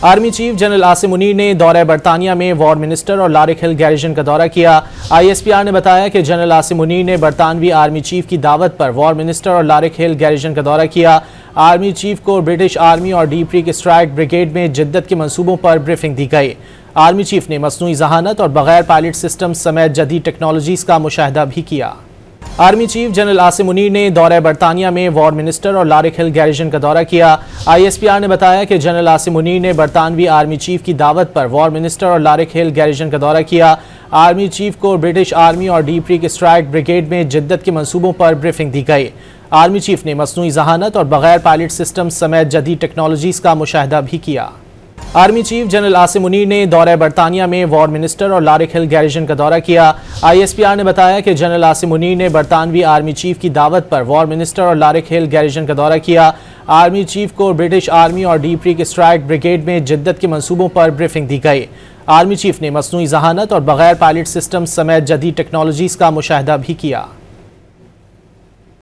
Army chief general Asim Munir ने दौरे बरतानिया में वॉर मिनिस्टर और लारिक हिल गैरिजन का दौरा किया। ISPR ने बताया कि जनरल आसिम मुनीर ने बरतानवी आर्मी चीफ की दावत पर वॉर मिनिस्टर और लारिक हिल गैरिजन का दौरा किया। आर्मी चीफ को ब्रिटिश आर्मी और डीप क्रीक स्ट्राइक ब्रिगेड में जिद्दत के मंसूबों पर ब्रीफिंग दी गई। आर्मी चीफ ने मसनूई जहानत और बगैर पायलट सिस्टम समेत जदीद टेक्नोलॉजीज का मुशाहिदा भी किया। Army chief general Asim Munir ने दौरे बरतानिया में वॉर मिनिस्टर और लारिक हिल गैरिजन का दौरा किया। ISPR ने बताया कि जनरल आसिम मुनीर ने बरतानवी आर्मी चीफ की दावत पर वॉर मिनिस्टर और लारिक हिल गैरिजन का दौरा किया। आर्मी चीफ को ब्रिटिश आर्मी और डीप क्रीक स्ट्राइक ब्रिगेड में जिद्दत के मंसूबों पर ब्रीफिंग दी गई। आर्मी चीफ ने मसनूई जहानत और बगैर पायलट सिस्टम समेत जदीद टेक्नोलॉजीज का मुशाहिदा भी किया। Army chief general Asim Munir ने दौरे बरतानिया में वॉर मिनिस्टर और लारिक हिल गैरिजन का दौरा किया। ISPR ने बताया कि जनरल आसिम मुनीर ने बरतानवी आर्मी चीफ की दावत पर वॉर मिनिस्टर और लारिक हिल गैरिजन का दौरा किया। आर्मी चीफ को ब्रिटिश आर्मी और डीप क्रीक स्ट्राइक ब्रिगेड में जिद्दत के मंसूबों पर ब्रीफिंग दी गई। आर्मी चीफ ने मसनूई जहानत और बगैर पायलट सिस्टम समेत जदीद टेक्नोलॉजीज का मुशाहिदा भी किया।